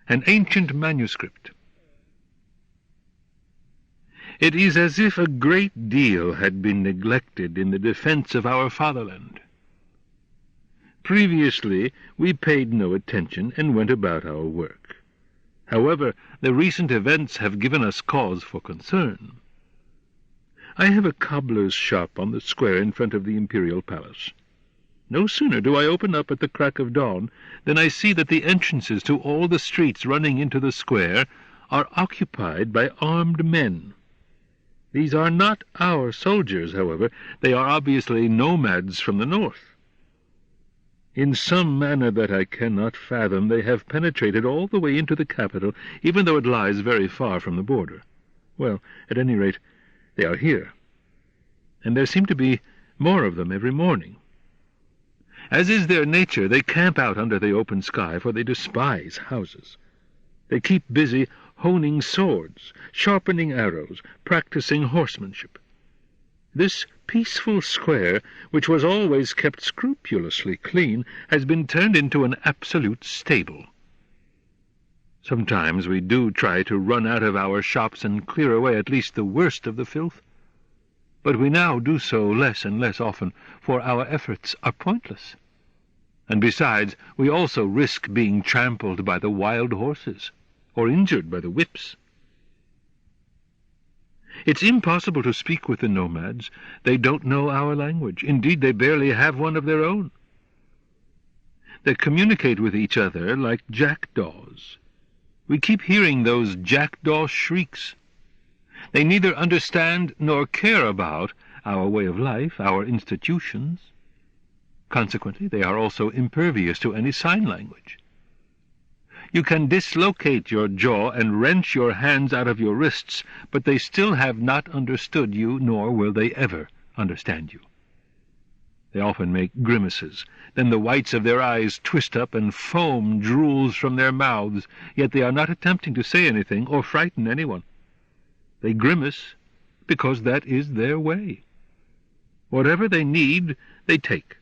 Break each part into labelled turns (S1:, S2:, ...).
S1: An ancient manuscript. It is as if a great deal had been neglected in the defense of our fatherland. Previously, we paid no attention and went about our work. However, the recent events have given us cause for concern. I have a cobbler's shop on the square in front of the imperial palace. No sooner do I open up at the crack of dawn than I see that the entrances to all the streets running into the square are occupied by armed men. These are not our soldiers, however. They are obviously nomads from the north. In some manner that I cannot fathom, they have penetrated all the way into the capital, even though it lies very far from the border. Well, at any rate, they are here, and there seem to be more of them every morning. As is their nature, they camp out under the open sky, for they despise houses. They keep busy honing swords, sharpening arrows, practicing horsemanship. This peaceful square, which was always kept scrupulously clean, has been turned into an absolute stable. Sometimes we do try to run out of our shops and clear away at least the worst of the filth, but we now do so less and less often, for our efforts are pointless. And besides, we also risk being trampled by the wild horses, or injured by the whips. It's impossible to speak with the nomads. They don't know our language. Indeed, they barely have one of their own. They communicate with each other like jackdaws. We keep hearing those jackdaw shrieks. They neither understand nor care about our way of life, our institutions. Consequently, they are also impervious to any sign language. You can dislocate your jaw and wrench your hands out of your wrists, but they still have not understood you, nor will they ever understand you. They often make grimaces. Then the whites of their eyes twist up and foam drools from their mouths, yet they are not attempting to say anything or frighten anyone. They grimace because that is their way. Whatever they need, they take.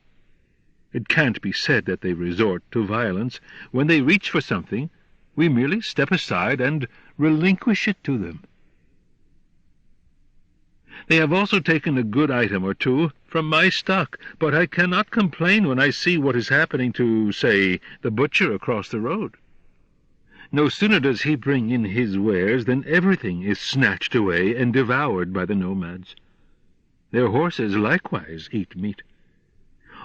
S1: It can't be said that they resort to violence. When they reach for something, we merely step aside and relinquish it to them. They have also taken a good item or two from my stock, but I cannot complain when I see what is happening to, say, the butcher across the road. No sooner does he bring in his wares than everything is snatched away and devoured by the nomads. Their horses likewise eat meat.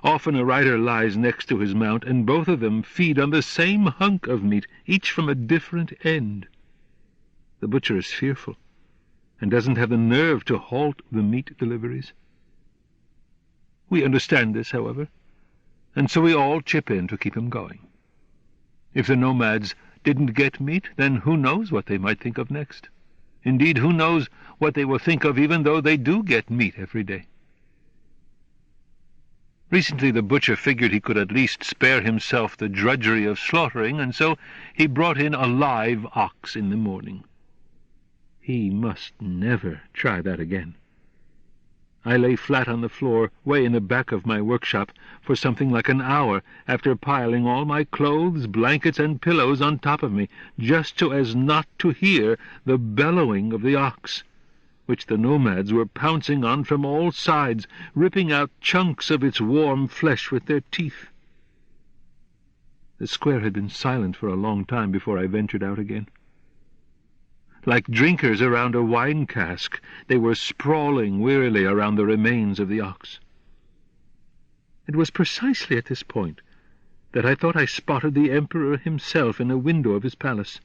S1: Often a rider lies next to his mount, and both of them feed on the same hunk of meat, each from a different end. The butcher is fearful, and doesn't have the nerve to halt the meat deliveries. We understand this, however, and so we all chip in to keep him going. If the nomads didn't get meat, then who knows what they might think of next? Indeed, who knows what they will think of even though they do get meat every day? Recently the butcher figured he could at least spare himself the drudgery of slaughtering, and so he brought in a live ox in the morning. He must never try that again. I lay flat on the floor, way in the back of my workshop, for something like an hour, after piling all my clothes, blankets, and pillows on top of me, just so as not to hear the bellowing of the ox, which the nomads were pouncing on from all sides, ripping out chunks of its warm flesh with their teeth. The square had been silent for a long time before I ventured out again. Like drinkers around a wine cask, they were sprawling wearily around the remains of the ox. It was precisely at this point that I thought I spotted the emperor himself in a window of his palace.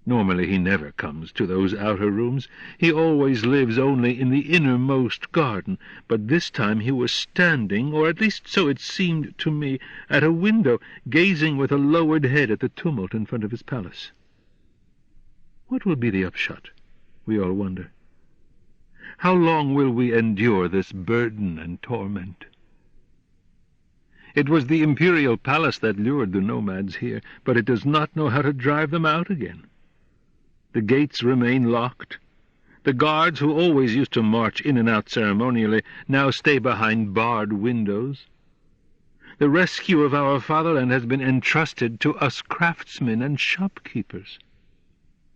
S1: Normally he never comes to those outer rooms. He always lives only in the innermost garden, but this time he was standing, or at least so it seemed to me, at a window, gazing with a lowered head at the tumult in front of his palace. What will be the upshot, we all wonder? How long will we endure this burden and torment? It was the imperial palace that lured the nomads here, but it does not know how to drive them out again. The gates remain locked. The guards, who always used to march in and out ceremonially, now stay behind barred windows. The rescue of our fatherland has been entrusted to us craftsmen and shopkeepers.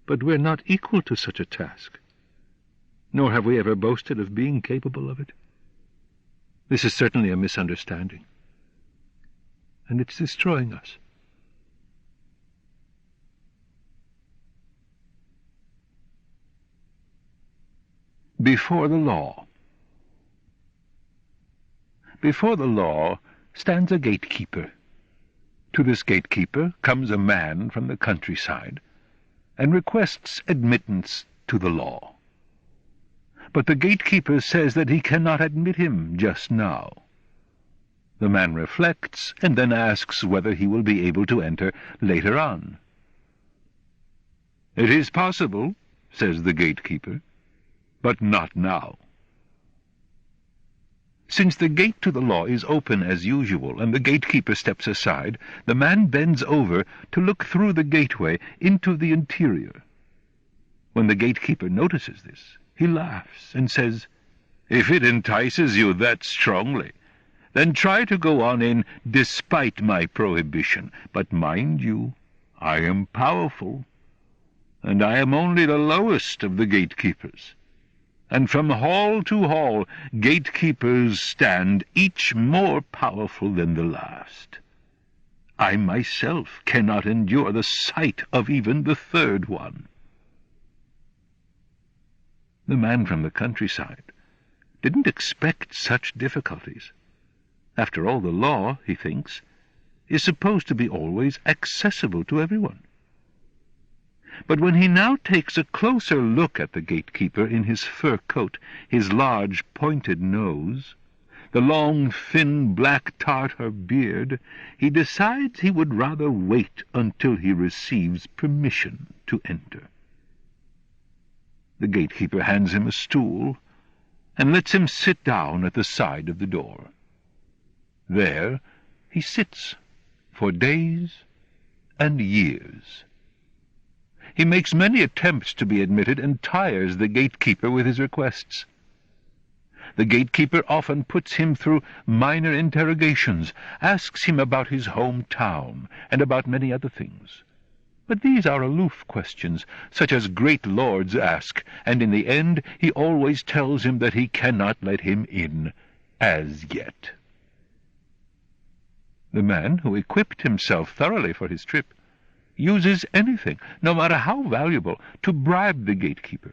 S1: But we're not equal to such a task, nor have we ever boasted of being capable of it. This is certainly a misunderstanding, and it's destroying us. Before the law. Before the law stands a gatekeeper. To this gatekeeper comes a man from the countryside and requests admittance to the law. But the gatekeeper says that he cannot admit him just now. The man reflects and then asks whether he will be able to enter later on. "It is possible," says the gatekeeper, "but not now." Since the gate to the law is open as usual, and the gatekeeper steps aside, the man bends over to look through the gateway into the interior. When the gatekeeper notices this, he laughs and says, "If it entices you that strongly, then try to go on in despite my prohibition. But mind you, I am powerful, and I am only the lowest of the gatekeepers. And from hall to hall, gatekeepers stand, each more powerful than the last. I myself cannot endure the sight of even the third one." The man from the countryside didn't expect such difficulties. After all, the law, he thinks, is supposed to be always accessible to everyone. But when he now takes a closer look at the gatekeeper in his fur coat, his large pointed nose, the long, thin, black Tartar beard, he decides he would rather wait until he receives permission to enter. The gatekeeper hands him a stool and lets him sit down at the side of the door. There he sits for days and years. He makes many attempts to be admitted and tires the gatekeeper with his requests. The gatekeeper often puts him through minor interrogations, asks him about his hometown, and about many other things. But these are aloof questions, such as great lords ask, and in the end he always tells him that he cannot let him in as yet. The man, who equipped himself thoroughly for his trip, uses anything, no matter how valuable, to bribe the gatekeeper.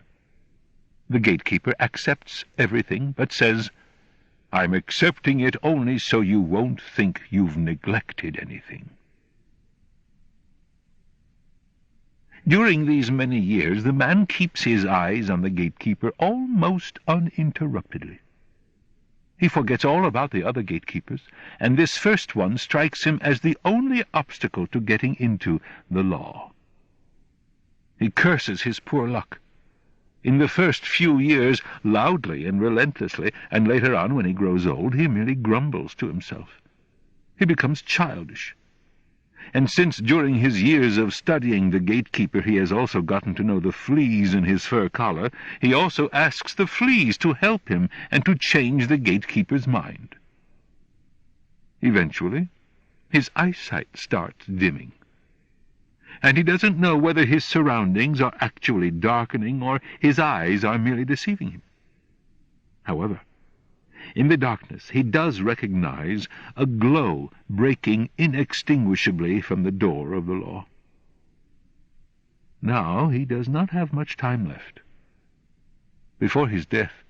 S1: The gatekeeper accepts everything, but says, "I'm accepting it only so you won't think you've neglected anything." During these many years, the man keeps his eyes on the gatekeeper almost uninterruptedly. He forgets all about the other gatekeepers, and this first one strikes him as the only obstacle to getting into the law. He curses his poor luck. In the first few years, loudly and relentlessly, and later on, when he grows old, he merely grumbles to himself. He becomes childish. And since during his years of studying the gatekeeper he has also gotten to know the fleas in his fur collar, he also asks the fleas to help him and to change the gatekeeper's mind. Eventually, his eyesight starts dimming, and he doesn't know whether his surroundings are actually darkening or his eyes are merely deceiving him. However, in the darkness he does recognize a glow breaking inextinguishably from the door of the law. Now he does not have much time left. Before his death,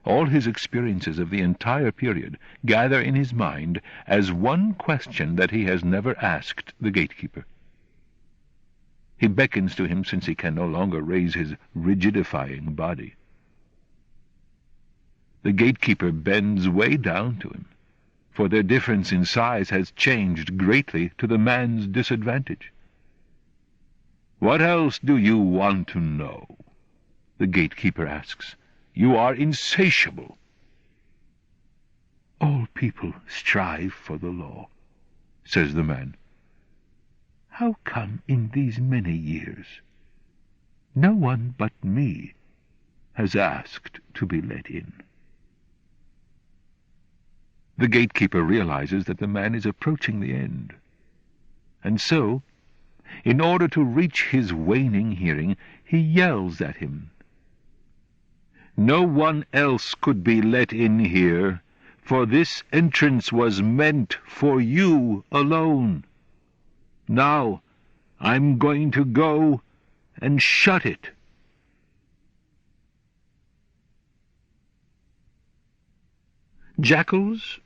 S1: all his experiences of the entire period gather in his mind as one question that he has never asked the gatekeeper. He beckons to him since he can no longer raise his rigidifying body. The gatekeeper bends way down to him, for their difference in size has changed greatly to the man's disadvantage. "What else do you want to know?" the gatekeeper asks. "You are insatiable." "All people strive for the law," says the man. "How come in these many years no one but me has asked to be let in?" The gatekeeper realizes that the man is approaching the end. And so, in order to reach his waning hearing, he yells at him. "No one else could be let in here, for this entrance was meant for you alone. Now, I'm going to go and shut it." Jackals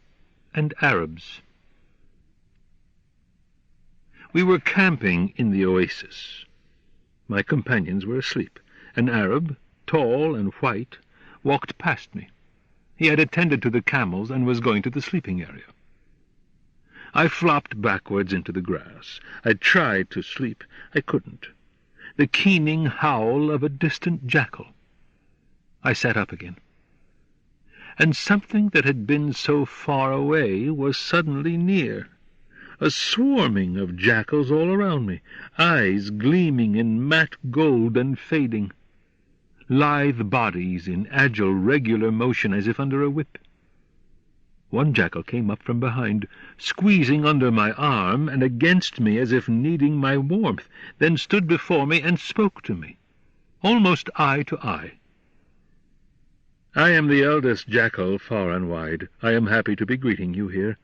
S1: and Arabs. We were camping in the oasis. My companions were asleep. An Arab, tall and white, walked past me. He had attended to the camels and was going to the sleeping area. I flopped backwards into the grass. I tried to sleep. I couldn't. The keening howl of a distant jackal. I sat up again. And something that had been so far away was suddenly near. A swarming of jackals all around me, eyes gleaming in matte gold and fading. Lithe bodies in agile, regular motion as if under a whip. One jackal came up from behind, squeezing under my arm and against me as if needing my warmth, then stood before me and spoke to me, almost eye to eye. "I am the eldest jackal far and wide. I am happy to be greeting you here.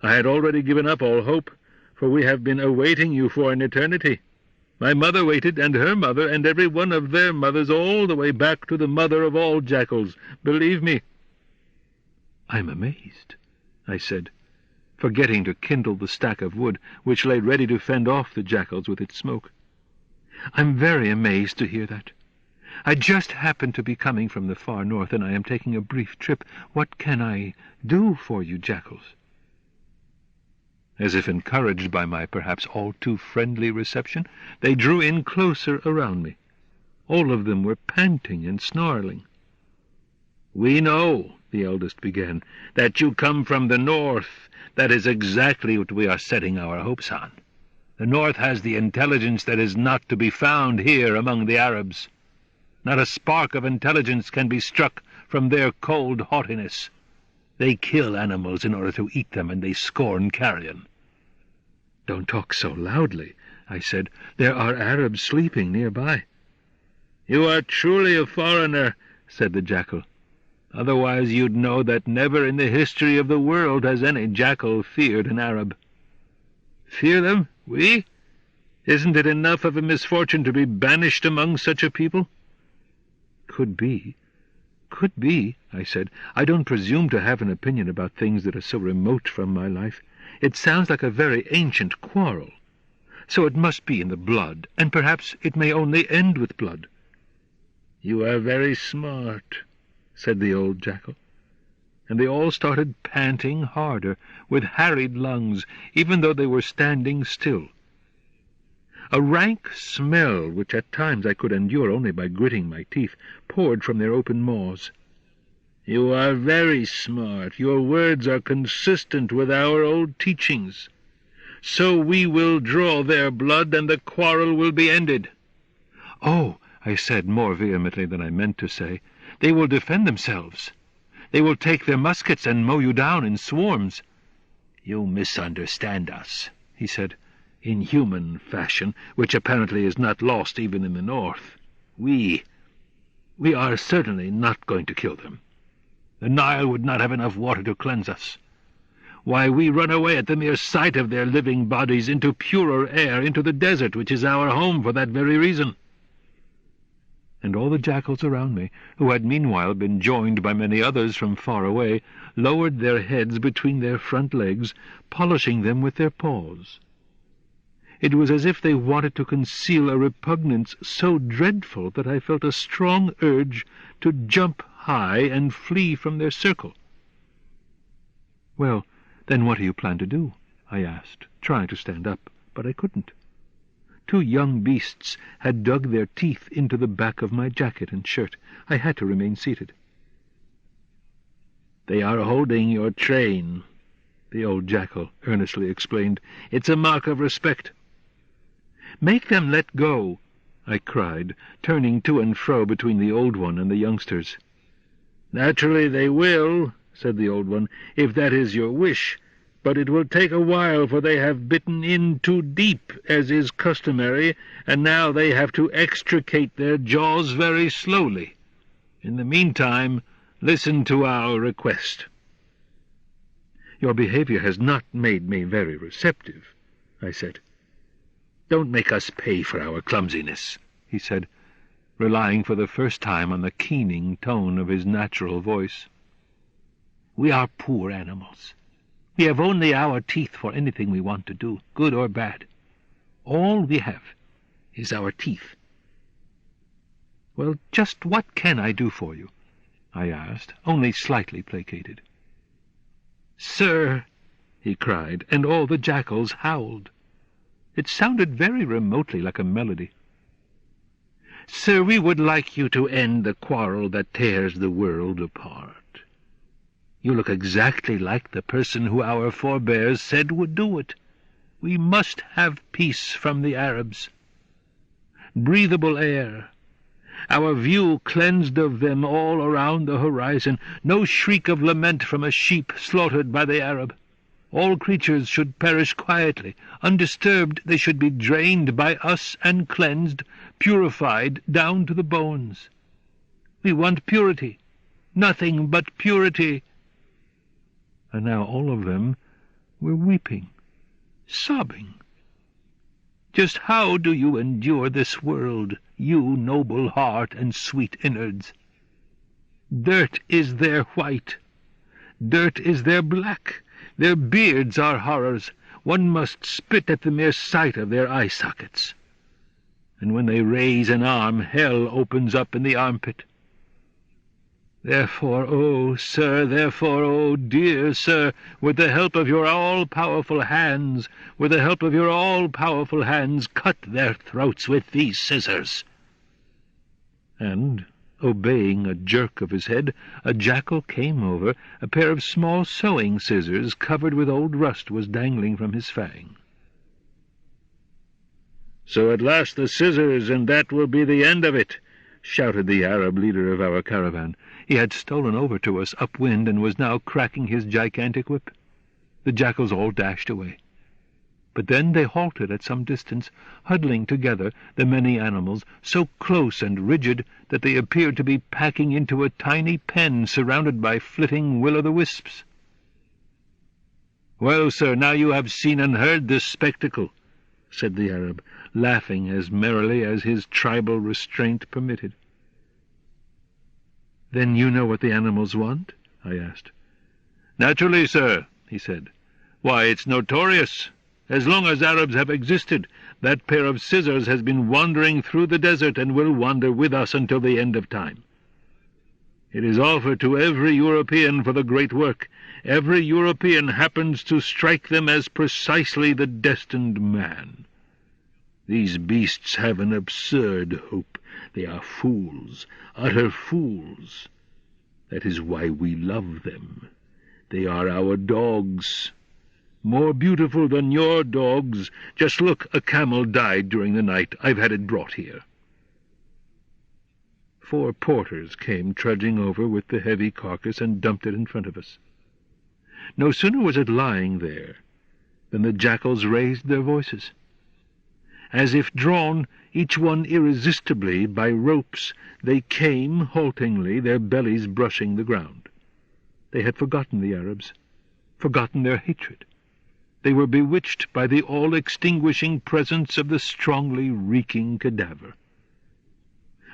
S1: I had already given up all hope, for we have been awaiting you for an eternity. My mother waited, and her mother, and every one of their mothers, all the way back to the mother of all jackals. Believe me." "I'm amazed," I said, forgetting to kindle the stack of wood which lay ready to fend off the jackals with its smoke. "I'm very amazed to hear that. I just happen to be coming from the far north, and I am taking a brief trip. What can I do for you, jackals?" As if encouraged by my perhaps all too friendly reception, they drew in closer around me. All of them were panting and snarling. "We know," the eldest began, "that you come from the north. That is exactly what we are setting our hopes on. The north has the intelligence that is not to be found here among the Arabs. Not a spark of intelligence can be struck from their cold haughtiness. They kill animals in order to eat them, and they scorn carrion." "Don't talk so loudly," I said. "There are Arabs sleeping nearby." "You are truly a foreigner," said the jackal. "Otherwise you'd know that never in the history of the world has any jackal feared an Arab." "Fear them? We? Isn't it enough of a misfortune to be banished among such a people?" "Could be, I said. "I don't presume to have an opinion about things that are so remote from my life. It sounds like a very ancient quarrel. So it must be in the blood, and perhaps it may only end with blood." "You are very smart," said the old jackal. And they all started panting harder, with harried lungs, even though they were standing still. A rank smell, which at times I could endure only by gritting my teeth, poured from their open maws. "You are very smart. Your words are consistent with our old teachings. So we will draw their blood, and the quarrel will be ended." "Oh," I said more vehemently than I meant to say, "they will defend themselves. They will take their muskets and mow you down in swarms." "You misunderstand us," he said, in human fashion, which apparently is not lost even in the north. We are certainly not going to kill them. The Nile would not have enough water to cleanse us. Why, we run away at the mere sight of their living bodies into purer air, into the desert, which is our home for that very reason." And all the jackals around me, who had meanwhile been joined by many others from far away, lowered their heads between their front legs, polishing them with their paws. It was as if they wanted to conceal a repugnance so dreadful that I felt a strong urge to jump high and flee from their circle. "Well, then what do you plan to do?" I asked, trying to stand up, but I couldn't. 2 young beasts had dug their teeth into the back of my jacket and shirt. I had to remain seated. "They are holding your train," the old jackal earnestly explained. "It's a mark of respect." "Make them let go," I cried, turning to and fro between the old one and the youngsters. "Naturally they will," said the old one, "if that is your wish. But it will take a while, for they have bitten in too deep, as is customary, and now they have to extricate their jaws very slowly. In the meantime, listen to our request." "Your behavior has not made me very receptive," I said. "Don't make us pay for our clumsiness," he said, relying for the first time on the keening tone of his natural voice. "We are poor animals. We have only our teeth for anything we want to do, good or bad. All we have is our teeth." "Well, just what can I do for you?" I asked, only slightly placated. "Sir," he cried, and all the jackals howled. It sounded very remotely like a melody. "Sir, we would like you to end the quarrel that tears the world apart. You look exactly like the person who our forebears said would do it. We must have peace from the Arabs. Breathable air, our view cleansed of them all around the horizon, no shriek of lament from a sheep slaughtered by the Arab. All creatures should perish quietly, undisturbed. They should be drained by us and cleansed, purified down to the bones. We want purity, nothing but purity." And now all of them were weeping, sobbing. "Just how do you endure this world, you noble heart and sweet innards? Dirt is their white, dirt is their black, their beards are horrors. One must spit at the mere sight of their eye sockets. And when they raise an arm, hell opens up in the armpit. Therefore, oh, sir, therefore, oh, dear sir, with the help of your all-powerful hands, with the help of your all-powerful hands, cut their throats with these scissors." And, obeying a jerk of his head, a jackal came over. A pair of small sewing scissors covered with old rust was dangling from his fang. "So at last the scissors, and that will be the end of it," shouted the Arab leader of our caravan. He had stolen over to us upwind and was now cracking his gigantic whip. The jackals all dashed away. But then they halted at some distance, huddling together, the many animals, so close and rigid that they appeared to be packing into a tiny pen surrounded by flitting will-o'-the-wisps. "Well, sir, now you have seen and heard this spectacle," said the Arab, laughing as merrily as his tribal restraint permitted. "Then you know what the animals want?" I asked. "Naturally, sir," he said. "Why, it's notorious. As long as Arabs have existed, that pair of scissors has been wandering through the desert and will wander with us until the end of time. It is offered to every European for the great work. Every European happens to strike them as precisely the destined man. These beasts have an absurd hope. They are fools, utter fools. That is why we love them. They are our dogs. More beautiful than your dogs. Just look, a camel died during the night. I've had it brought here." 4 porters came trudging over with the heavy carcass and dumped it in front of us. No sooner was it lying there than the jackals raised their voices. As if drawn, each one irresistibly, by ropes, they came haltingly, their bellies brushing the ground. They had forgotten the Arabs, forgotten their hatred. They were bewitched by the all-extinguishing presence of the strongly reeking cadaver.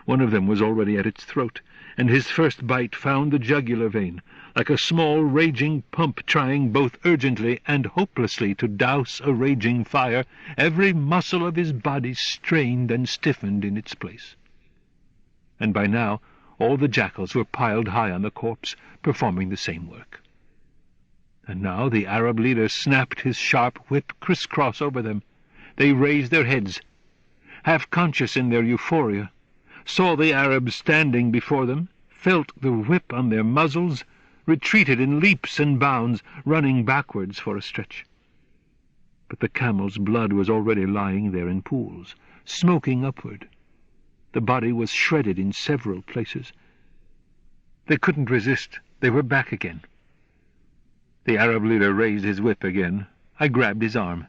S1: One of them was already at its throat, and his first bite found the jugular vein, like a small raging pump trying both urgently and hopelessly to douse a raging fire. Every muscle of his body strained and stiffened in its place. And by now all the jackals were piled high on the corpse, performing the same work. And now the Arab leader snapped his sharp whip criss-cross over them. They raised their heads, half conscious in their euphoria, saw the Arabs standing before them, felt the whip on their muzzles, retreated in leaps and bounds, running backwards for a stretch. But the camel's blood was already lying there in pools, smoking upward. The body was shredded in several places. They couldn't resist. They were back again, The Arab leader raised his whip again. I grabbed his arm.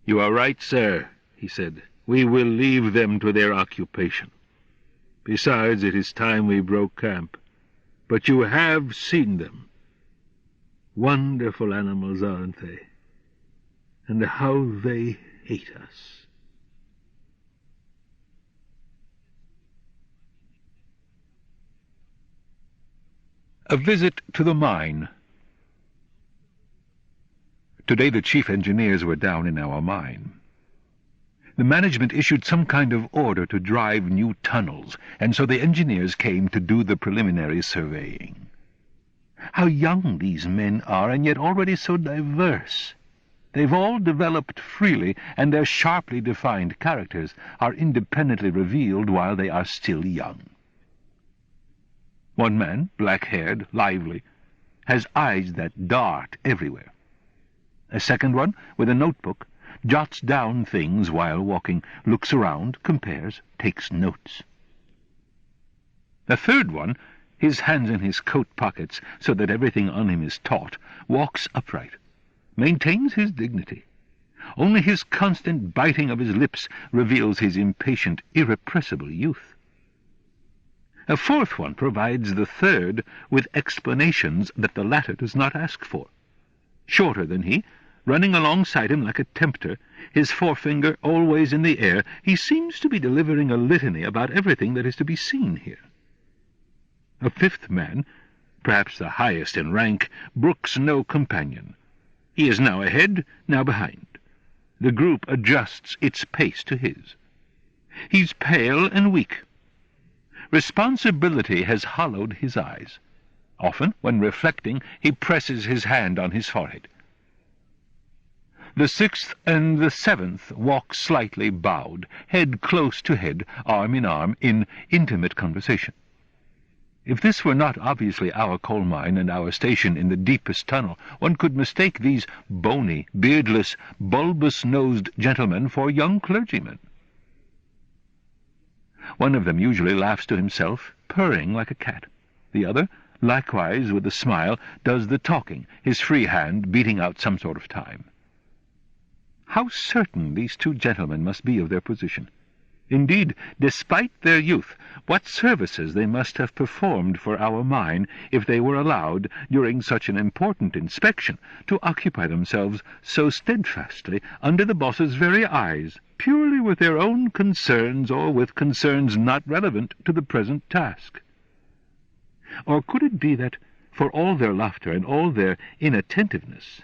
S1: "You are right, sir," he said. "We will leave them to their occupation. Besides, it is time we broke camp. But you have seen them. Wonderful animals, aren't they? And how they hate us." A visit to the mine. Today the chief engineers were down in our mine. The management issued some kind of order to drive new tunnels, and so the engineers came to do the preliminary surveying. How young these men are, and yet already so diverse. They've all developed freely, and their sharply defined characters are independently revealed while they are still young. One man, black-haired, lively, has eyes that dart everywhere. A second one, with a notebook, jots down things while walking, looks around, compares, takes notes. The third one, his hands in his coat pockets so that everything on him is taut, walks upright, maintains his dignity. Only his constant biting of his lips reveals his impatient, irrepressible youth. A fourth one provides the third with explanations that the latter does not ask for. Shorter than he, running alongside him like a tempter, his forefinger always in the air, he seems to be delivering a litany about everything that is to be seen here. A fifth man, perhaps the highest in rank, brooks no companion. He is now ahead, now behind. The group adjusts its pace to his. He's pale and weak. Responsibility has hollowed his eyes. Often, when reflecting, he presses his hand on his forehead. The sixth and the seventh walk slightly bowed, head close to head, arm in arm, in intimate conversation. If this were not obviously our coal mine and our station in the deepest tunnel, one could mistake these bony, beardless, bulbous-nosed gentlemen for young clergymen. One of them usually laughs to himself, purring like a cat. The other, likewise with a smile, does the talking, his free hand beating out some sort of time. How certain these two gentlemen must be of their position! Indeed, despite their youth, what services they must have performed for our mine if they were allowed, during such an important inspection, to occupy themselves so steadfastly under the boss's very eyes, purely with their own concerns or with concerns not relevant to the present task. Or could it be that, for all their laughter and all their inattentiveness,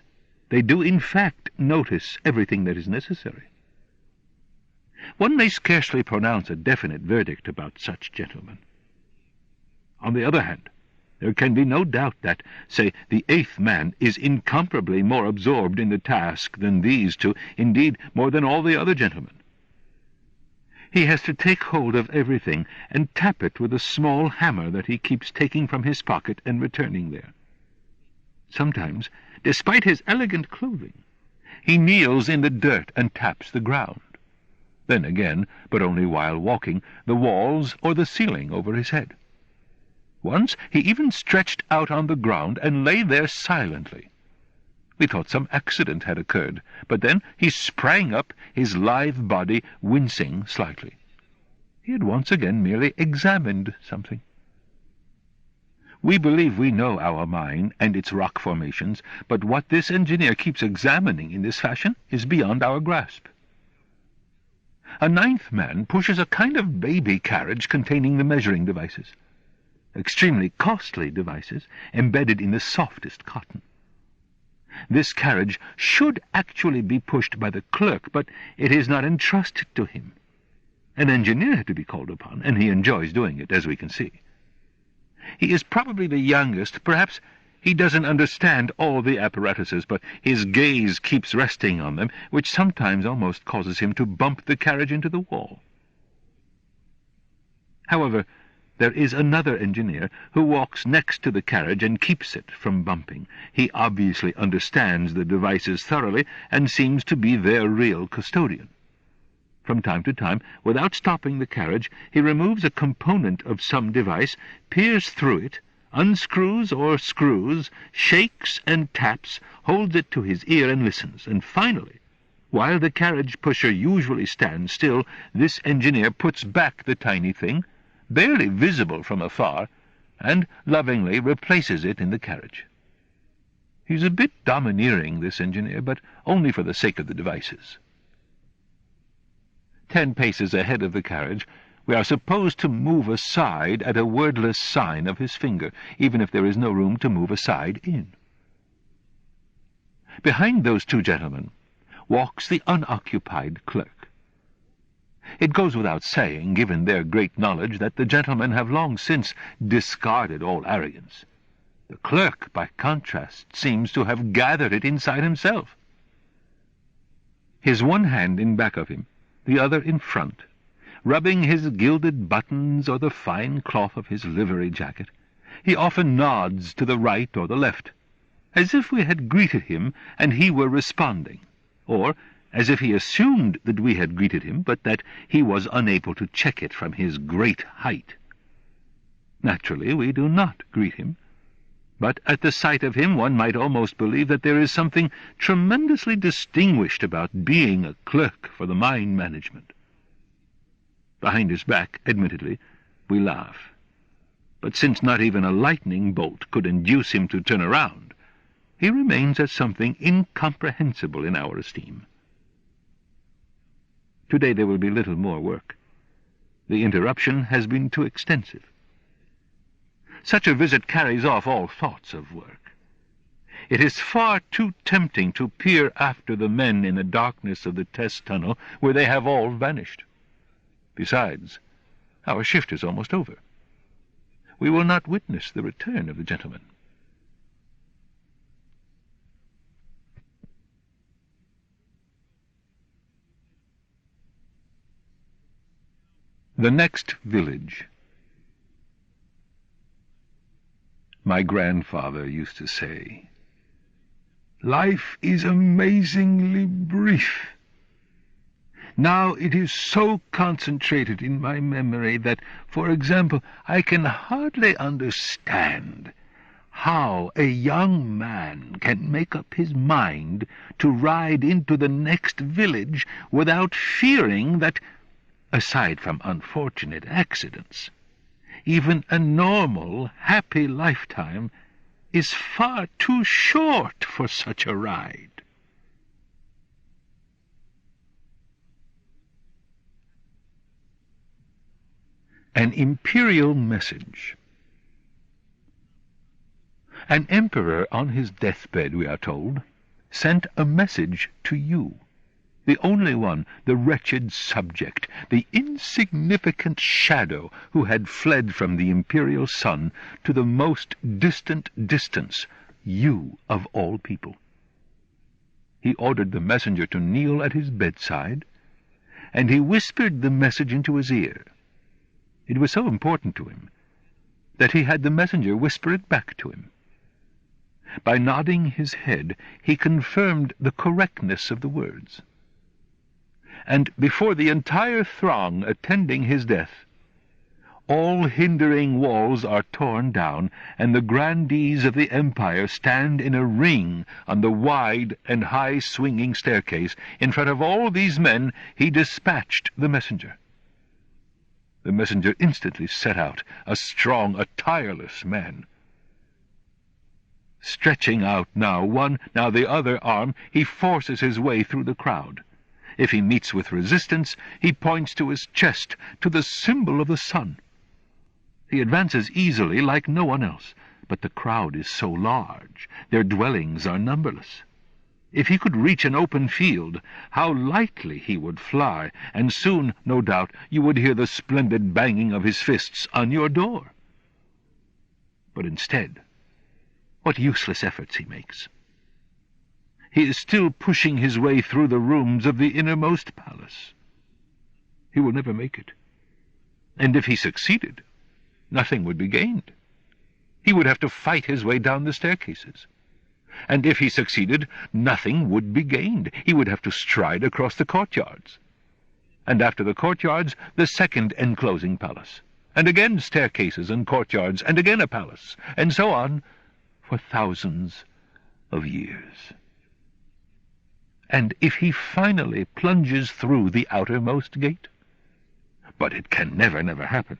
S1: they do in fact notice everything that is necessary? One may scarcely pronounce a definite verdict about such gentlemen. On the other hand, there can be no doubt that, say, the eighth man is incomparably more absorbed in the task than these two, indeed more than all the other gentlemen. He has to take hold of everything and tap it with a small hammer that he keeps taking from his pocket and returning there. Sometimes, despite his elegant clothing, he kneels in the dirt and taps the ground. Then again, but only while walking, the walls or the ceiling over his head. Once he even stretched out on the ground and lay there silently. We thought some accident had occurred, but then he sprang up, his lithe body wincing slightly. He had once again merely examined something. We believe we know our mine and its rock formations, but what this engineer keeps examining in this fashion is beyond our grasp. A ninth man pushes a kind of baby carriage containing the measuring devices. Extremely costly devices, embedded in the softest cotton. This carriage should actually be pushed by the clerk, but it is not entrusted to him. An engineer had to be called upon, and he enjoys doing it, as we can see. He is probably the youngest. Perhaps he doesn't understand all the apparatuses, but his gaze keeps resting on them, which sometimes almost causes him to bump the carriage into the wall. However, there is another engineer who walks next to the carriage and keeps it from bumping. He obviously understands the devices thoroughly and seems to be their real custodian. From time to time, without stopping the carriage, he removes a component of some device, peers through it, unscrews or screws, shakes and taps, holds it to his ear and listens, and finally, while the carriage pusher usually stands still, this engineer puts back the tiny thing, barely visible from afar, and lovingly replaces it in the carriage. He's a bit domineering, this engineer, but only for the sake of the devices. 10 paces ahead of the carriage, we are supposed to move aside at a wordless sign of his finger, even if there is no room to move aside in. Behind those 2 gentlemen walks the unoccupied clerk. It goes without saying, given their great knowledge, that the gentlemen have long since discarded all arrogance. The clerk, by contrast, seems to have gathered it inside himself. His one hand in back of him, the other in front, rubbing his gilded buttons or the fine cloth of his livery jacket, he often nods to the right or the left, as if we had greeted him and he were responding, or as if he assumed that we had greeted him, but that he was unable to check it from his great height. Naturally, we do not greet him, but at the sight of him one might almost believe that there is something tremendously distinguished about being a clerk for the mine management. Behind his back, admittedly, we laugh. But since not even a lightning bolt could induce him to turn around, he remains as something incomprehensible in our esteem. Today there will be little more work. The interruption has been too extensive. Such a visit carries off all thoughts of work. It is far too tempting to peer after the men in the darkness of the test tunnel, where they have all vanished. Besides, our shift is almost over. We will not witness the return of the gentlemen. The next village. My grandfather used to say, "Life is amazingly brief." Now it is so concentrated in my memory that, for example, I can hardly understand how a young man can make up his mind to ride into the next village without fearing that, aside from unfortunate accidents, even a normal, happy lifetime is far too short for such a ride. An imperial message. An emperor on his deathbed, we are told, sent a message to you, the only one, the wretched subject, the insignificant shadow who had fled from the imperial sun to the most distant distance, you of all people. He ordered the messenger to kneel at his bedside, and he whispered the message into his ear. It was so important to him that he had the messenger whisper it back to him. By nodding his head, he confirmed the correctness of the words. And before the entire throng attending his death, all hindering walls are torn down, and the grandees of the empire stand in a ring on the wide and high-swinging staircase. In front of all these men he dispatched the messenger. The messenger instantly set out, a strong, a tireless man. Stretching out now one, now the other arm, he forces his way through the crowd. If he meets with resistance, he points to his chest, to the symbol of the sun. He advances easily like no one else, but the crowd is so large, their dwellings are numberless. If he could reach an open field, how lightly he would fly, and soon, no doubt, you would hear the splendid banging of his fists on your door. But instead, what useless efforts he makes! He is still pushing his way through the rooms of the innermost palace. He will never make it. And if he succeeded, nothing would be gained. He would have to fight his way down the staircases. And if he succeeded, nothing would be gained. He would have to stride across the courtyards. And after the courtyards, the second enclosing palace. and again staircases and courtyards, and again a palace, and so on for thousands of years. And if he finally plunges through the outermost gate, but it can never happen,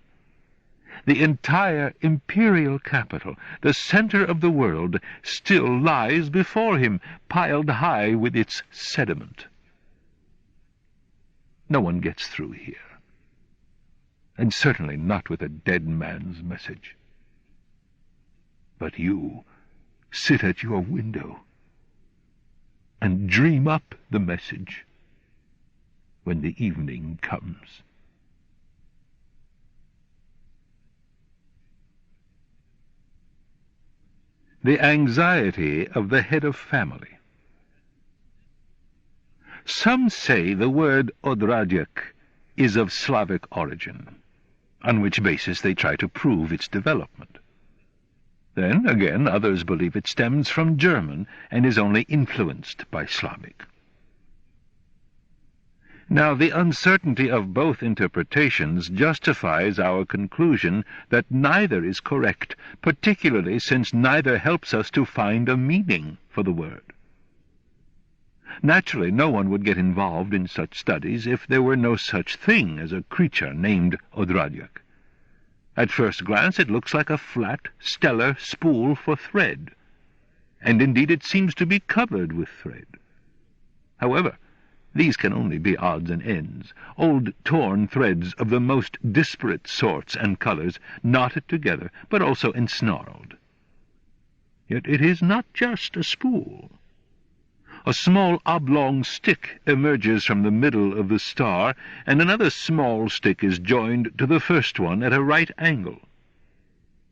S1: the entire imperial capital, the center of the world, still lies before him, piled high with its sediment. No one gets through here, and certainly not with a dead man's message. But you sit at your window and dream up the message when the evening comes. The anxiety of the head of family. Some say the word odradyak is of Slavic origin, on which basis they try to prove its development. Then, again, others believe it stems from German and is only influenced by Slavic. Now, the uncertainty of both interpretations justifies our conclusion that neither is correct, particularly since neither helps us to find a meaning for the word. Naturally, no one would get involved in such studies if there were no such thing as a creature named odradyak. At first glance it looks like a flat, stellar spool for thread, and indeed it seems to be covered with thread. However, these can only be odds and ends, old torn threads of the most disparate sorts and colors, knotted together, but also ensnarled. Yet it is not just a spool. A small oblong stick emerges from the middle of the star, and another small stick is joined to the first one at a right angle.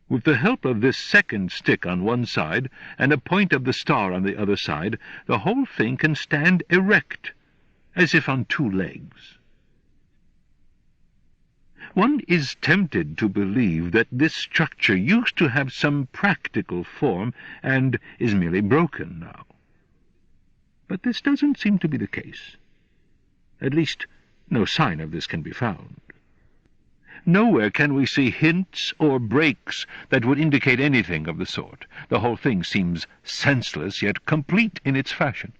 S1: With the help of this second stick on one side and a point of the star on the other side, the whole thing can stand erect, as if on two legs. One is tempted to believe that this structure used to have some practical form and is merely broken now. But this doesn't seem to be the case. At least, no sign of this can be found. Nowhere can we see hints or breaks that would indicate anything of the sort. The whole thing seems senseless, yet complete in its fashion.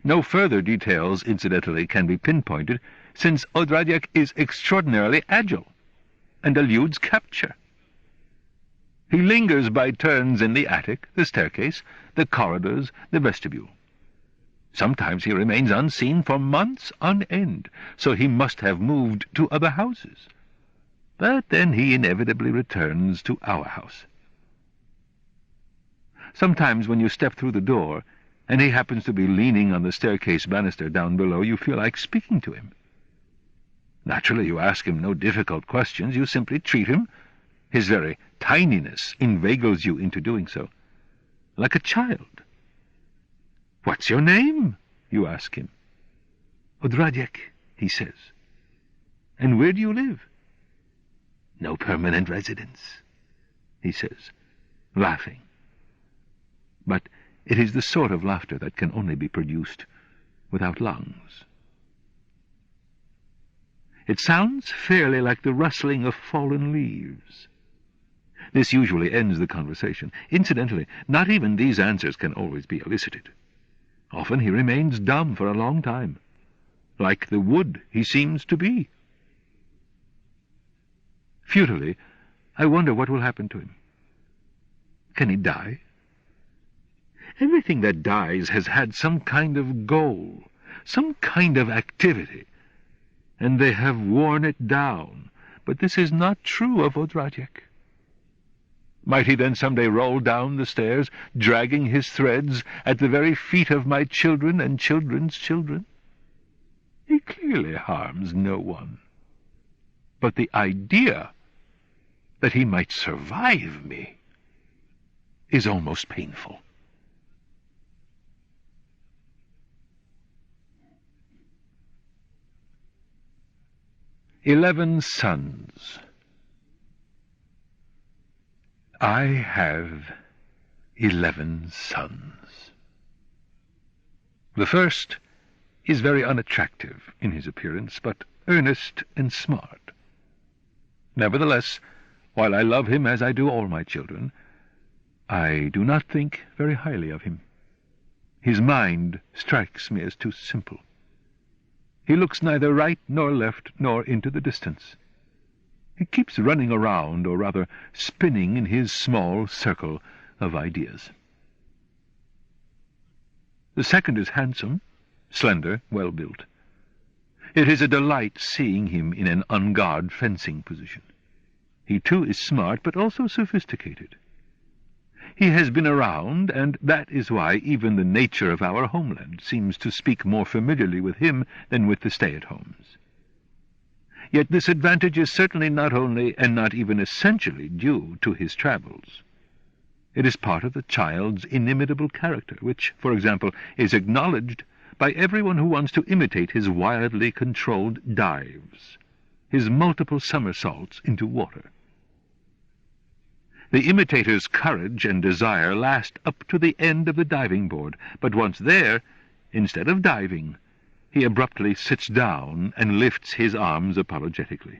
S1: No further details, incidentally, can be pinpointed, since odradyak is extraordinarily agile and eludes capture. He lingers by turns in the attic, the staircase, the corridors, the vestibule. Sometimes he remains unseen for months on end, so he must have moved to other houses. But then he inevitably returns to our house. Sometimes when you step through the door, and he happens to be leaning on the staircase banister down below, you feel like speaking to him. Naturally, you ask him no difficult questions, you simply treat him. His very tininess inveigles you into doing so, like a child. "What's your name?" you ask him. "Odradyak," he says. "And where do you live?" "No permanent residence," he says, laughing. But it is the sort of laughter that can only be produced without lungs. It sounds fairly like the rustling of fallen leaves. This usually ends the conversation. Incidentally, not even these answers can always be elicited. Often he remains dumb for a long time, like the wood he seems to be. Futilely, I wonder what will happen to him. Can he die? Everything that dies has had some kind of goal, some kind of activity, and they have worn it down. But this is not true of odradyak. Might he then someday roll down the stairs, dragging his threads at the very feet of my children and children's children? He clearly harms no one. But the idea that he might survive me is almost painful. "11 sons. I have 11 sons. The first is very unattractive in his appearance, but earnest and smart. Nevertheless, while I love him as I do all my children, I do not think very highly of him. His mind strikes me as too simple. He looks neither right nor left nor into the distance. He keeps running around, or rather spinning in his small circle of ideas. The second is handsome, slender, well-built. It is a delight seeing him in an on-guard fencing position. He too is smart, but also sophisticated. He has been around, and that is why even the nature of our homeland seems to speak more familiarly with him than with the stay-at-homes. Yet this advantage is certainly not only, and not even essentially, due to his travels. It is part of the child's inimitable character, which, for example, is acknowledged by everyone who wants to imitate his wildly controlled dives, his multiple somersaults into water. The imitator's courage and desire last up to the end of the diving board, but once there, instead of diving, he abruptly sits down and lifts his arms apologetically.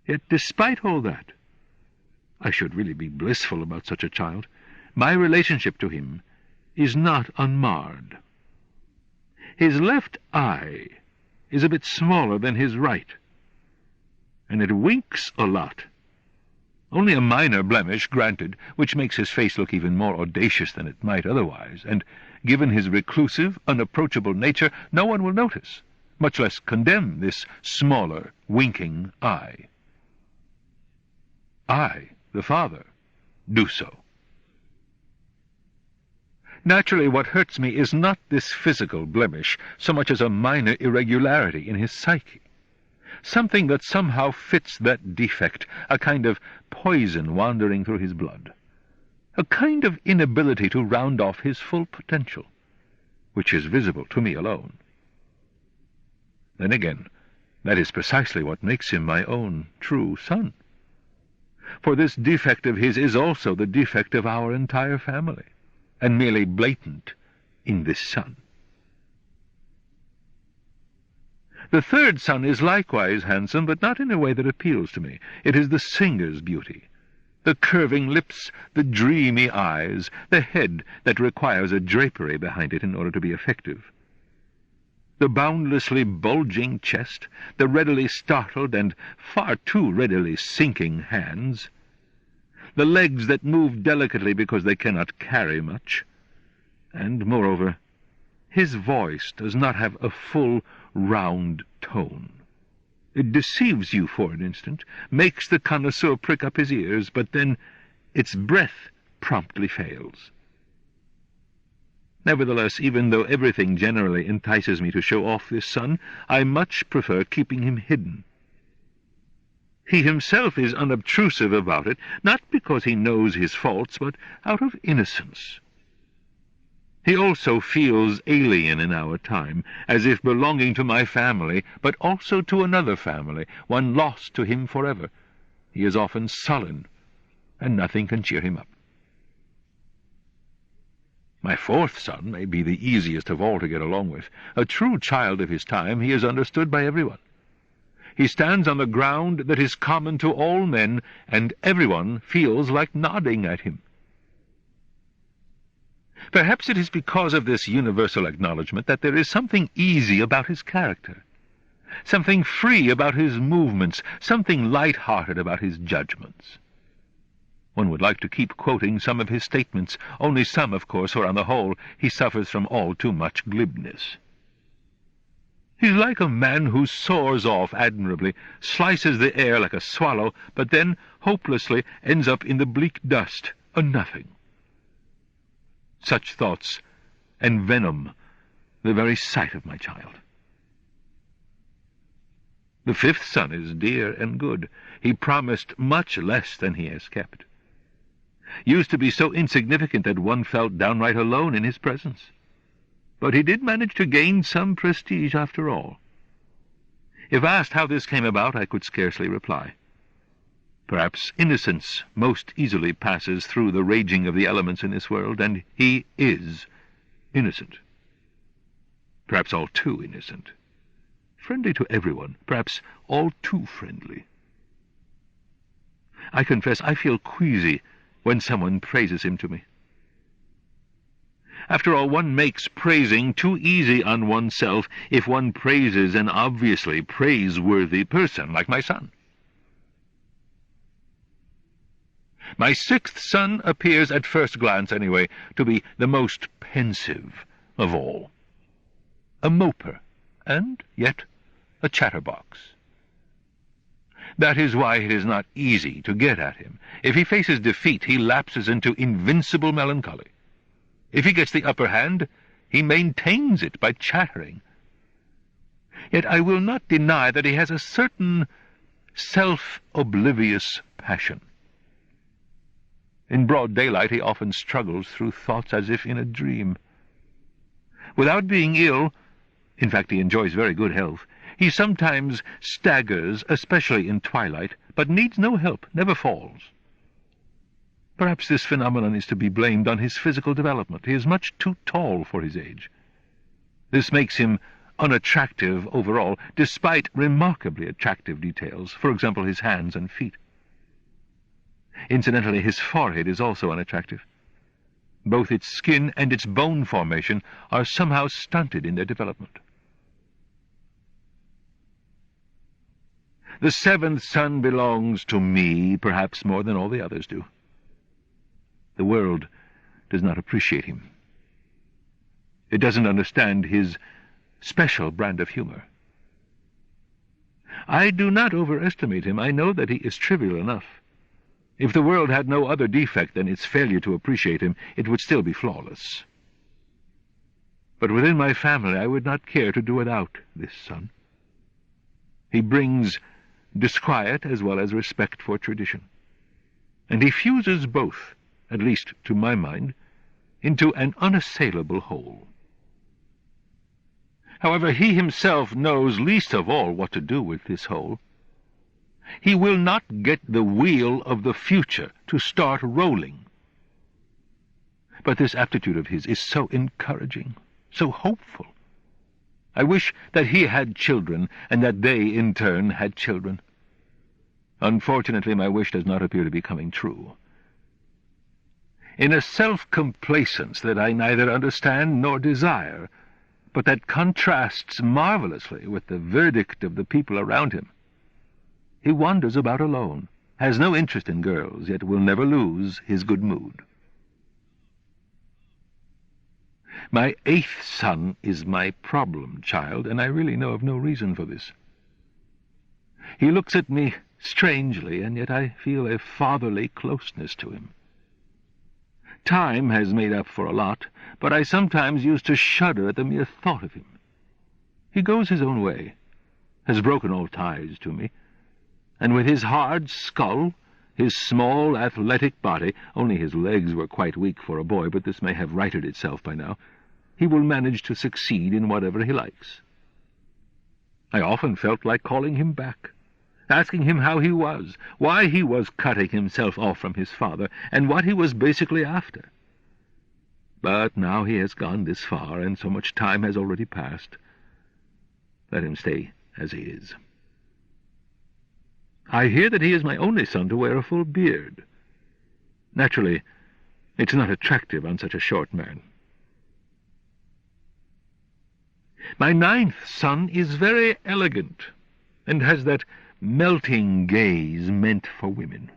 S1: Yet despite all that, I should really be blissful about such a child. My relationship to him is not unmarred. His left eye is a bit smaller than his right, and it winks a lot. Only a minor blemish, granted, which makes his face look even more audacious than it might otherwise, and given his reclusive, unapproachable nature, no one will notice, much less condemn this smaller, winking eye. I, the father, do so. Naturally, what hurts me is not this physical blemish so much as a minor irregularity in his psyche. Something that somehow fits that defect, a kind of poison wandering through his blood, a kind of inability to round off his full potential, which is visible to me alone. Then again, that is precisely what makes him my own true son. For this defect of his is also the defect of our entire family, and merely blatant in this son. The third son is likewise handsome, but not in a way that appeals to me. It is the singer's beauty, the curving lips, the dreamy eyes, the head that requires a drapery behind it in order to be effective, the boundlessly bulging chest, the readily startled and far too readily sinking hands, the legs that move delicately because they cannot carry much, and, moreover, his voice does not have a full, round tone. It deceives you for an instant, makes the connoisseur prick up his ears, but then its breath promptly fails. Nevertheless, even though everything generally entices me to show off this son, I much prefer keeping him hidden. He himself is unobtrusive about it, not because he knows his faults, but out of innocence. He also feels alien in our time, as if belonging to my family, but also to another family, one lost to him forever. He is often sullen, and nothing can cheer him up. My fourth son may be the easiest of all to get along with. A true child of his time, he is understood by everyone. He stands on the ground that is common to all men, and everyone feels like nodding at him. Perhaps it is because of this universal acknowledgment that there is something easy about his character, something free about his movements, something light-hearted about his judgments. One would like to keep quoting some of his statements, only some, of course, for on the whole he suffers from all too much glibness. He's like a man who soars off admirably, slices the air like a swallow, but then, hopelessly, ends up in the bleak dust, a nothing. Such thoughts envenom the very sight of my child. The fifth son is dear and good. He promised much less than he has kept. Used to be so insignificant that one felt downright alone in his presence. But he did manage to gain some prestige after all. If asked how this came about, I could scarcely reply. Perhaps innocence most easily passes through the raging of the elements in this world, and he is innocent. Perhaps all too innocent. Friendly to everyone, perhaps all too friendly. I confess I feel queasy when someone praises him to me. After all, one makes praising too easy on oneself if one praises an obviously praiseworthy person, like my son. My sixth son appears, at first glance anyway, to be the most pensive of all. A moper, and yet a chatterbox. That is why it is not easy to get at him. If he faces defeat, he lapses into invincible melancholy. If he gets the upper hand, he maintains it by chattering. Yet I will not deny that he has a certain self-oblivious passion. In broad daylight he often struggles through thoughts as if in a dream. Without being ill, in fact he enjoys very good health, he sometimes staggers, especially in twilight, but needs no help, never falls. Perhaps this phenomenon is to be blamed on his physical development. He is much too tall for his age. This makes him unattractive overall, despite remarkably attractive details, for example, his hands and feet. Incidentally, his forehead is also unattractive. Both its skin and its bone formation are somehow stunted in their development. The seventh son belongs to me, perhaps more than all the others do. The world does not appreciate him. It doesn't understand his special brand of humor. I do not overestimate him. I know that he is trivial enough. If the world had no other defect than its failure to appreciate him, it would still be flawless. But within my family I would not care to do without this son. He brings disquiet as well as respect for tradition, and he fuses both, at least to my mind, into an unassailable whole. However, he himself knows least of all what to do with this whole. He will not get the wheel of the future to start rolling. But this aptitude of his is so encouraging, so hopeful. I wish that he had children, and that they, in turn, had children. Unfortunately, my wish does not appear to be coming true. In a self-complacence that I neither understand nor desire, but that contrasts marvelously with the verdict of the people around him, he wanders about alone, has no interest in girls, yet will never lose his good mood. My eighth son is my problem child, and I really know of no reason for this. He looks at me strangely, and yet I feel a fatherly closeness to him. Time has made up for a lot, but I sometimes used to shudder at the mere thought of him. He goes his own way, has broken all ties to me, and with his hard skull, his small athletic body, only his legs were quite weak for a boy, but this may have righted itself by now, he will manage to succeed in whatever he likes. I often felt like calling him back, asking him how he was, why he was cutting himself off from his father, and what he was basically after. But now he has gone this far, and so much time has already passed. Let him stay as he is. I hear that he is my only son to wear a full beard. Naturally, it's not attractive on such a short man. My ninth son is very elegant, and has that melting gaze meant for women.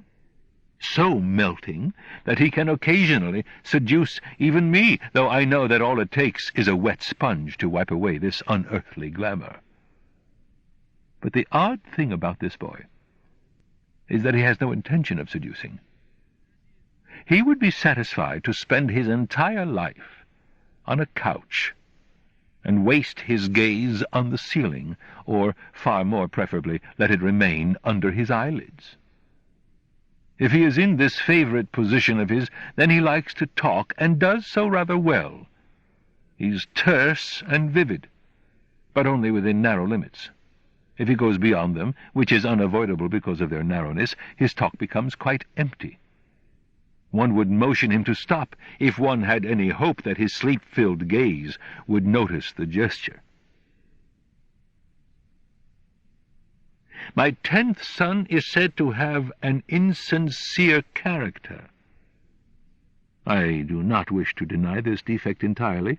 S1: So melting that he can occasionally seduce even me, though I know that all it takes is a wet sponge to wipe away this unearthly glamour. But the odd thing about this boy is that he has no intention of seducing. He would be satisfied to spend his entire life on a couch and waste his gaze on the ceiling, or, far more preferably, let it remain under his eyelids. If he is in this favorite position of his, then he likes to talk, and does so rather well. He's terse and vivid, but only within narrow limits. If he goes beyond them, which is unavoidable because of their narrowness, his talk becomes quite empty. One would motion him to stop if one had any hope that his sleep-filled gaze would notice the gesture. My 10th son is said to have an insincere character. I do not wish to deny this defect entirely,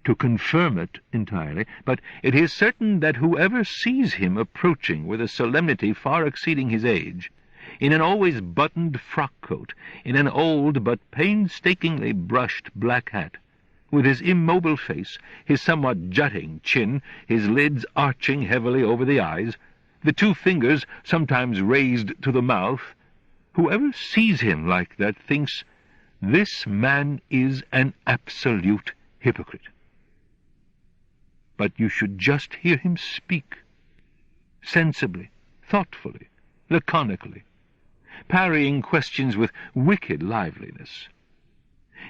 S1: to confirm it entirely, but it is certain that whoever sees him approaching with a solemnity far exceeding his age, in an always buttoned frock-coat, in an old but painstakingly brushed black hat, with his immobile face, his somewhat jutting chin, his lids arching heavily over the eyes, the 2 fingers sometimes raised to the mouth, whoever sees him like that thinks, this man is an absolute hypocrite. But you should just hear him speak, sensibly, thoughtfully, laconically, parrying questions with wicked liveliness,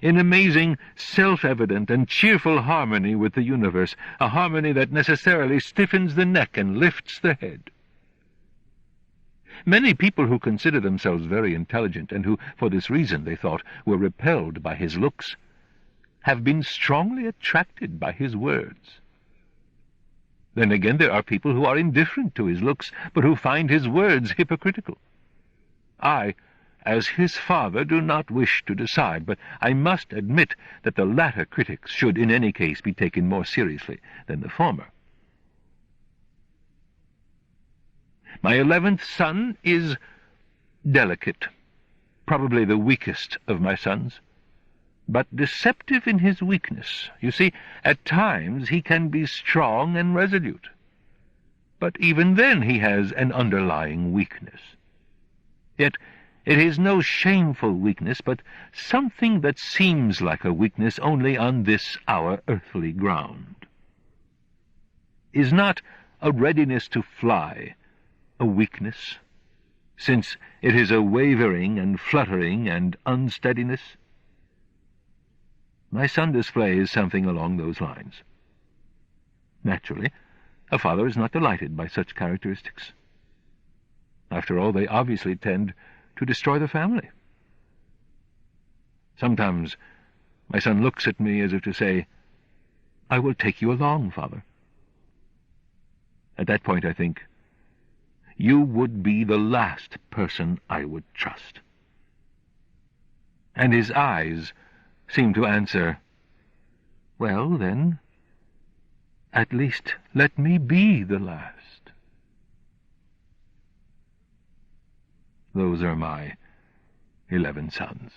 S1: in amazing, self-evident, and cheerful harmony with the universe, a harmony that necessarily stiffens the neck and lifts the head. Many people who consider themselves very intelligent, and who, for this reason, they thought, were repelled by his looks, have been strongly attracted by his words. Then again, there are people who are indifferent to his looks, but who find his words hypocritical. I, as his father, do not wish to decide, but I must admit that the latter critics should in any case be taken more seriously than the former. My 11th son is delicate, probably the weakest of my sons, but deceptive in his weakness. You see, at times he can be strong and resolute, but even then he has an underlying weakness. Yet it is no shameful weakness, but something that seems like a weakness only on this our earthly ground. Is not a readiness to fly a weakness, since it is a wavering and fluttering and unsteadiness? My son displays something along those lines. Naturally, a father is not delighted by such characteristics. After all, they obviously tend to destroy the family. Sometimes my son looks at me as if to say, "I will take you along, father." At that point I think, you would be the last person I would trust. And his eyes seem to answer, well, then, at least let me be the last. Those are my 11 sons.